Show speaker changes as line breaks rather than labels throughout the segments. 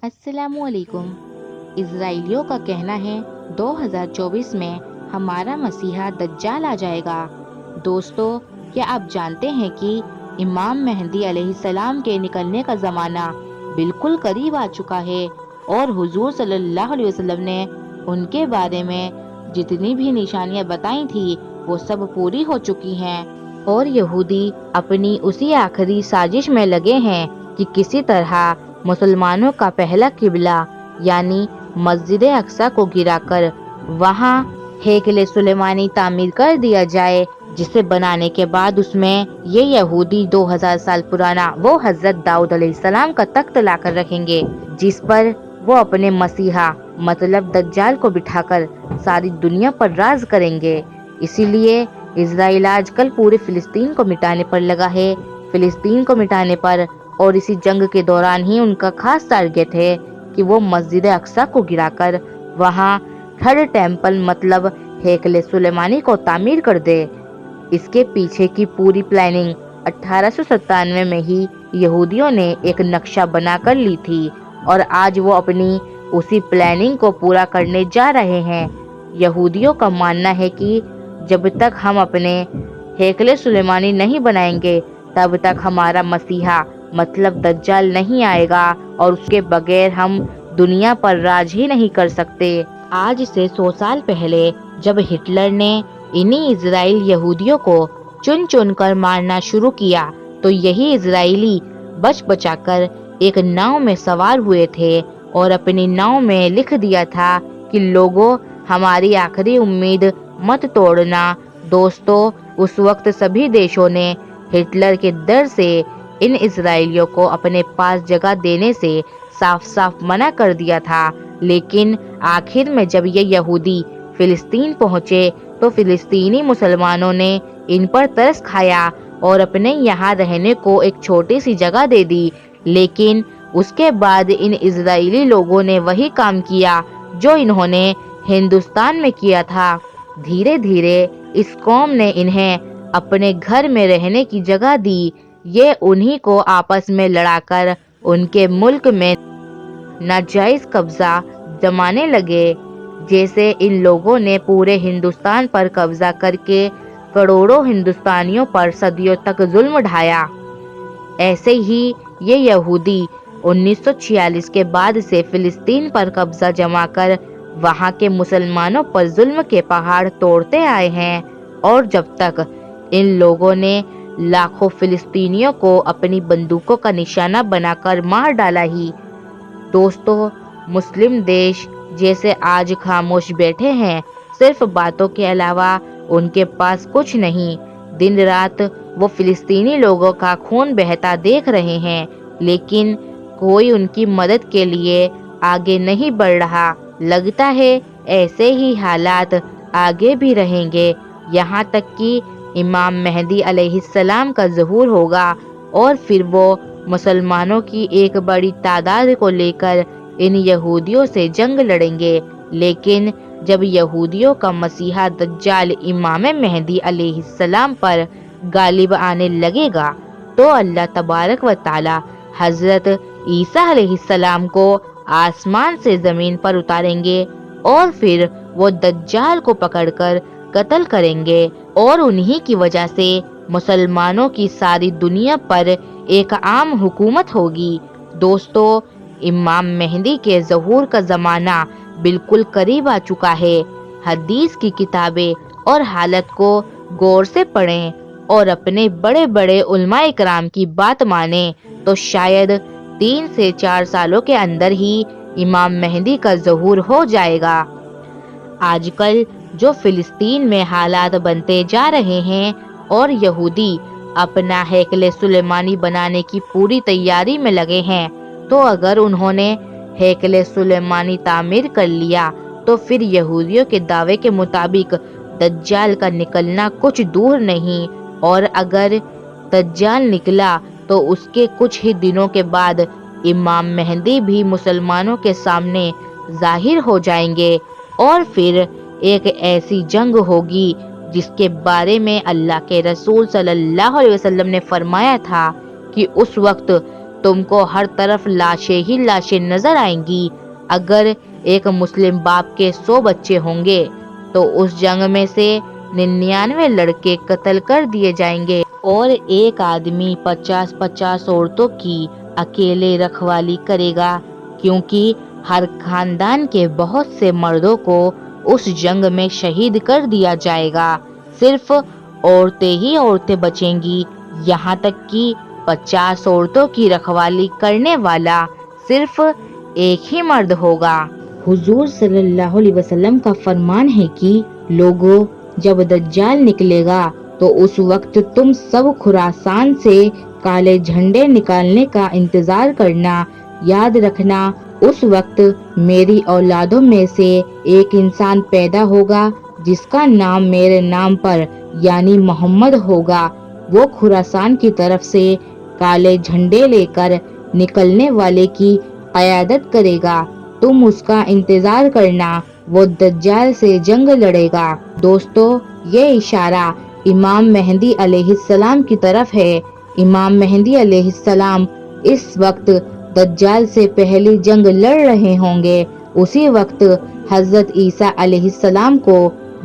अस्सलाम वालेकुम। इजराइलियों का कहना है 2024 में हमारा मसीहा दज्जाल आ जाएगा। दोस्तों, क्या आप जानते हैं कि इमाम मेहदी अलैहिस्सलाम के निकलने का ज़माना बिल्कुल करीब आ चुका है और हुजूर सल्लल्लाहु अलैहि वसल्लम ने उनके बारे में जितनी भी निशानियां बताई थी वो सब पूरी हो चुकी हैं और यहूदी अपनी उसी आखिरी साजिश में लगे हैं कि किसी तरह मुसलमानों का पहला किबला यानी मस्जिद अक्सा को गिराकर वहां हेकले सुलेमानी तामीर कर दिया जाए, जिसे बनाने के बाद उसमें ये यहूदी 2000 साल पुराना वो हजरत दाऊद अलैहिस्सलाम का तख्त लाकर रखेंगे, जिस पर वो अपने मसीहा मतलब दज्जाल को बिठाकर सारी दुनिया पर राज करेंगे। इसीलिए इजराइल आजकल पूरे फिलिस्तीन को मिटाने पर लगा है। फिलिस्तीन को मिटाने पर और इसी जंग के दौरान ही उनका खास टारगेट है कि वो मस्जिद अक्सा को गिराकर वहां थर्ड टेम्पल मतलब हेकले सुलेमानी को तामीर कर दे। इसके पीछे की पूरी प्लानिंग 1897 में ही यहूदियों ने एक नक्शा बनाकर ली थी और आज वो अपनी उसी प्लानिंग को पूरा करने जा रहे हैं। यहूदियों का मानना है कि जब तक हम अपने हेकले सुलेमानी नहीं बनाएंगे तब तक हमारा मसीहा मतलब दज्जाल नहीं आएगा और उसके बगैर हम दुनिया पर राज ही नहीं कर सकते। आज से 100 साल पहले जब हिटलर ने इन्हीं इजराइल यहूदियों को चुन चुन कर मारना शुरू किया तो यही इजराइली बच बचाकर एक नाव में सवार हुए थे और अपनी नाव में लिख दिया था कि लोगों, हमारी आखिरी उम्मीद मत तोड़ना। दोस्तों, उस वक्त सभी देशों ने हिटलर के डर से इन इजराइलियों को अपने पास जगह देने से साफ साफ मना कर दिया था। लेकिन आखिर में जब ये यहूदी फिलिस्तीन पहुंचे तो फिलिस्तीनी मुसलमानों ने इन पर तरस खाया और अपने यहाँ रहने को एक छोटी सी जगह दे दी। लेकिन उसके बाद इन इजराइली लोगों ने वही काम किया जो इन्होंने हिंदुस्तान में किया था। धीरे धीरे इस कौम ने इन्हें अपने घर में रहने की जगह दी। ये उन्हीं को आपस में लड़ाकर उनके मुल्क में नाजायज कब्जा जमाने लगे। जैसे इन लोगों ने पूरे हिंदुस्तान पर कब्जा करके करोड़ों हिंदुस्तानियों पर सदियों तक जुल्म ढाया, ऐसे ही ये यहूदी 1946 के बाद से फिलिस्तीन पर कब्जा जमाकर वहां के मुसलमानों पर जुल्म के पहाड़ तोड़ते आए हैं और जब तक इन लोगों ने लाखों फिलिस्तीनियों को अपनी बंदूकों का निशाना बनाकर मार डाला ही। दोस्तों, मुस्लिम देश जैसे आज खामोश बैठे हैं, सिर्फ बातों के अलावा उनके पास कुछ नहीं। दिन रात वो फिलिस्तीनी लोगों का खून बहता देख रहे हैं, लेकिन कोई उनकी मदद के लिए आगे नहीं बढ़ रहा। लगता है ऐसे ही हालात आगे भी रहेंगे, यहाँ तक कि इमाम मेहदी अलैहिस्सलाम का ज़हूर होगा और फिर वो मुसलमानों की एक बड़ी तादाद को लेकर इन यहूदियों से जंग लड़ेंगे। लेकिन जब यहूदियों का मसीहा दज्जाल इमाम मेहदी अलैहिस्सलाम पर गालिब आने लगेगा तो अल्लाह तबारक व ताला हजरत ईसा अलैहिस्सलाम को आसमान से ज़मीन पर उतारेंगे और फिर वो दज्जाल को पकड़कर कत्ल करेंगे और उन्हीं की वजह से मुसलमानों की सारी दुनिया पर एक आम हुकूमत होगी। दोस्तों, इमाम मेहदी के ज़हूर का ज़माना बिल्कुल करीब आ चुका है। हदीस की किताबें और हालत को गौर से पढ़ें और अपने बड़े बड़े उलमा इकराम की बात माने तो शायद 3 से 4 सालों के अंदर ही इमाम मेहदी का ज़हूर हो जाएगा। आजकल जो फिलिस्तीन में हालात बनते जा रहे हैं और यहूदी अपना हेकले सुलेमानी बनाने की पूरी तैयारी में लगे हैं, तो अगर उन्होंने हेकले सुलेमानी तामीर कर लिया तो फिर यहूदियों के दावे के मुताबिक दज्जाल का निकलना कुछ दूर नहीं, और अगर दज्जाल निकला तो उसके कुछ ही दिनों के बाद इमाम मेहदी भी मुसलमानों के सामने जाहिर हो जाएंगे और फिर एक ऐसी जंग होगी जिसके बारे में अल्लाह के रसूल सल्लल्लाहु अलैहि वसल्लम ने फरमाया था कि उस वक्त تم کو ہر طرف لاشیں ہی لاشیں نظر آئیں گی۔ اگر ایک مسلم باپ کے 100 بچے ہوں گے تو اس جنگ میں سے 99 لڑکے قتل کر دیے جائیں گے اور ایک آدمی 50 عورتوں کی اکیلے رکھوالی کرے گا، کیونکہ ہر خاندان کے بہت سے مردوں کو اس جنگ میں شہید کر دیا جائے گا۔ صرف عورتیں ہی عورتیں بچیں گی، یہاں تک کہ 50 عورتوں کی رکھوالی کرنے والا صرف ایک ہی مرد ہوگا۔ حضور صلی اللہ علیہ وسلم کا فرمان ہے کہ لوگوں، جب دجال نکلے گا تو اس وقت تم سب خراسان سے کالے جھنڈے نکالنے کا انتظار کرنا۔ یاد رکھنا، اس وقت میری اولادوں میں سے ایک انسان پیدا ہوگا جس کا نام میرے نام پر یعنی محمد ہوگا۔ وہ خراسان کی طرف سے کالے جھنڈے لے کر نکلنے والے کی قیادت کرے گا، تم اس کا انتظار کرنا، وہ دجال سے جنگ لڑے گا۔ دوستو، یہ اشارہ امام مہدی علیہ السلام کی طرف ہے۔ امام مہدی علیہ السلام اس وقت دجال سے پہلی جنگ لڑ رہے ہوں گے۔ اسی وقت حضرت عیسیٰ علیہ السلام کو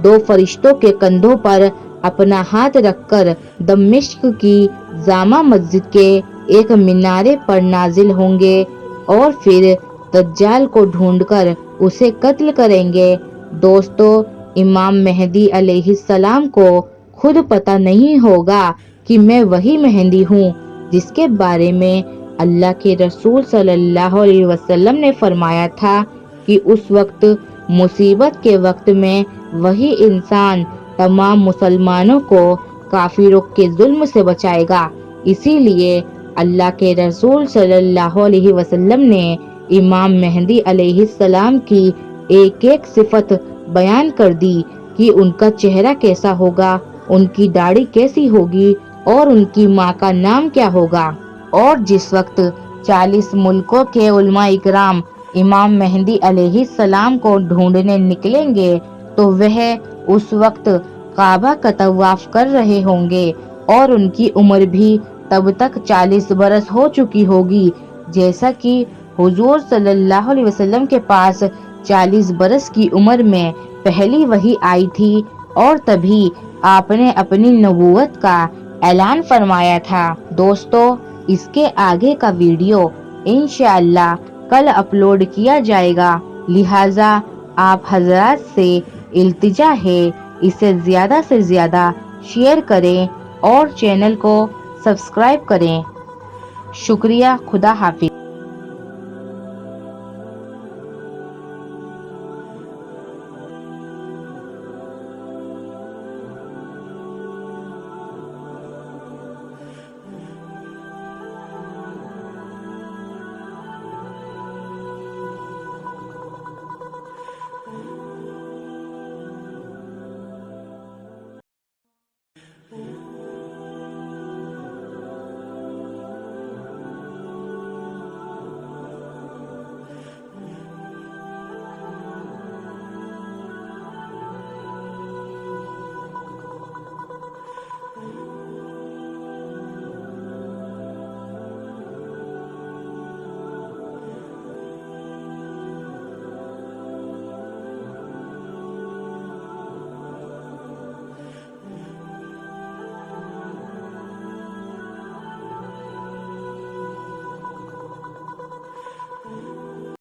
2 فرشتوں کے کندھوں پر اپنا ہاتھ رکھ کر دمشق کی جامع مسجد کے ایک مینارے پر نازل ہوں گے اور پھر دجال کو ڈھونڈ کر اسے قتل کریں گے۔ دوستو، امام مہدی علیہ السلام کو خود پتہ نہیں ہوگا کہ میں وہی مہدی ہوں جس کے بارے میں اللہ کے رسول صلی اللہ علیہ وسلم نے فرمایا تھا کہ اس وقت مصیبت کے وقت میں وہی انسان تمام مسلمانوں کو کافروں کے ظلم سے بچائے گا۔ اسی لیے اللہ کے رسول صلی اللہ علیہ وسلم نے امام مہدی علیہ السلام کی ایک ایک صفت بیان کر دی کہ ان کا چہرہ کیسا ہوگا، ان کی داڑھی کیسی ہوگی اور ان کی ماں کا نام کیا ہوگا۔ اور جس وقت 40 ملکوں کے علماء اکرام امام مہدی علیہ السلام کو ڈھونڈنے نکلیں گے تو وہ اس وقت کعبہ کا طواف کر رہے ہوں گے اور ان کی عمر بھی تب تک 40 برس ہو چکی ہوگی، جیسا کہ حضور صلی اللہ علیہ وسلم کے پاس 40 برس کی عمر میں پہلی وحی آئی تھی اور تبھی آپ نے اپنی نبوت کا اعلان فرمایا تھا۔ دوستو، اس کے آگے کا ویڈیو انشاءاللہ کل اپلوڈ کیا جائے گا، لہٰذا آپ حضرات سے التجا ہے اسے زیادہ سے زیادہ شیئر کریں اور چینل کو سبسکرائب کریں۔ شکریہ، خدا حافظ۔